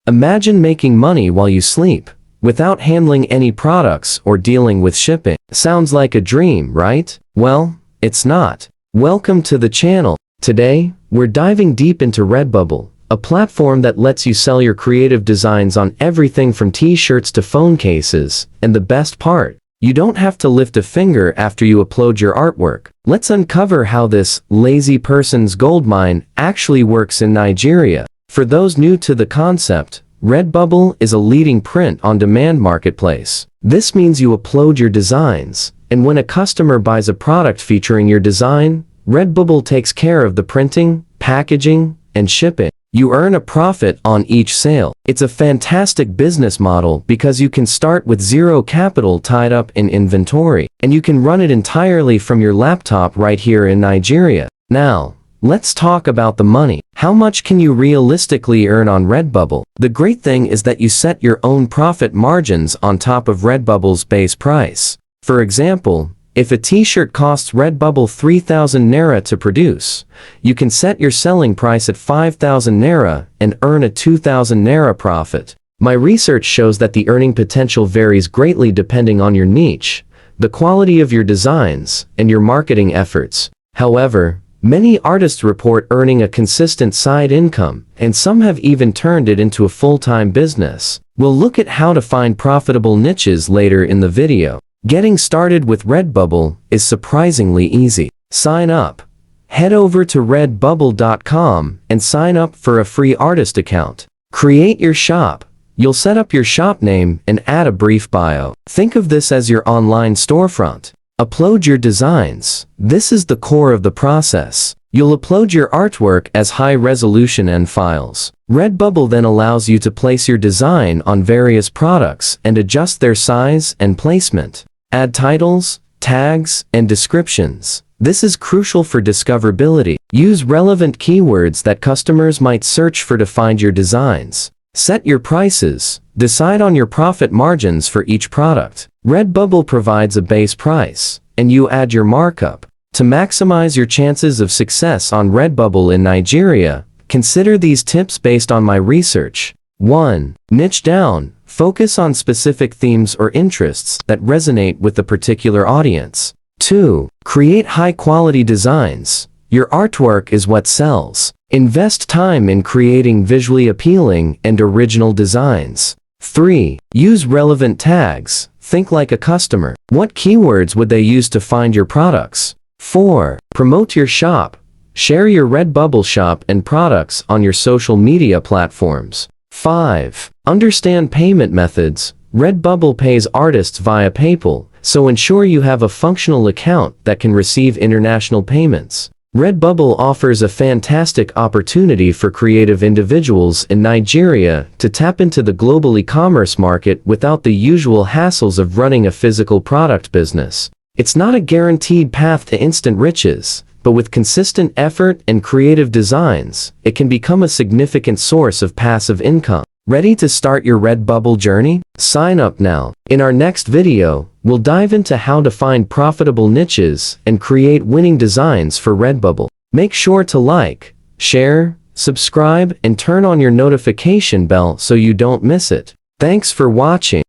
Imagine making money while you sleep, without handling any products or dealing with shipping. Sounds like a dream, right? Well, it's not. Welcome to the channel. Today, we're diving deep into Redbubble, a platform that lets you sell your creative designs on everything from t-shirts to phone cases, and the best part, you don't have to lift a finger after you upload your artwork. Let's uncover how this lazy person's goldmine actually works in Nigeria. For those new to the concept, Redbubble is a leading print-on-demand marketplace. This means you upload your designs, and when a customer buys a product featuring your design, Redbubble takes care of the printing, packaging, and shipping. You earn a profit on each sale. It's a fantastic business model because you can start with zero capital tied up in inventory, and you can run it entirely from your laptop right here in Nigeria. Now, let's talk about the money. How much can you realistically earn on Redbubble? The great thing is that you set your own profit margins on top of Redbubble's base price. For example, if a t-shirt costs Redbubble 3,000 naira to produce, you can set your selling price at 5,000 naira and earn a 2,000 naira profit. My research shows that the earning potential varies greatly depending on your niche, the quality of your designs, and your marketing efforts. However, many artists report earning a consistent side income, and some have even turned it into a full-time business. We'll look at how to find profitable niches later in the video. Getting started with Redbubble is surprisingly easy. Sign up. Head over to redbubble.com and sign up for a free artist account. Create your shop. You'll set up your shop name and add a brief bio. Think of this as your online storefront. Upload your designs. This is the core of the process. You'll upload your artwork as high-resolution and files. Redbubble then allows you to place your design on various products and adjust their size and placement. Add titles, tags, and descriptions. This is crucial for discoverability. Use relevant keywords that customers might search for to find your designs. Set your prices. Decide on your profit margins for each product. Redbubble provides a base price, and you add your markup. To maximize your chances of success on Redbubble in Nigeria, consider these tips based on my research. 1. Niche down. Focus on specific themes or interests that resonate with the particular audience. 2. Create high-quality designs. Your artwork is what sells. Invest time in creating visually appealing and original designs. 3. Use relevant tags. Think like a customer. What keywords would they use to find your products? 4. Promote your shop. Share your Redbubble shop and products on your social media platforms. 5. Understand payment methods. Redbubble pays artists via PayPal, so ensure you have a functional account that can receive international payments. Redbubble offers a fantastic opportunity for creative individuals in Nigeria to tap into the global e-commerce market without the usual hassles of running a physical product business. It's not a guaranteed path to instant riches, but with consistent effort and creative designs, it can become a significant source of passive income. Ready to start your Redbubble journey? Sign up now. In our next video, we'll dive into how to find profitable niches and create winning designs for Redbubble. Make sure to like, share, subscribe, and turn on your notification bell so you don't miss it. Thanks for watching.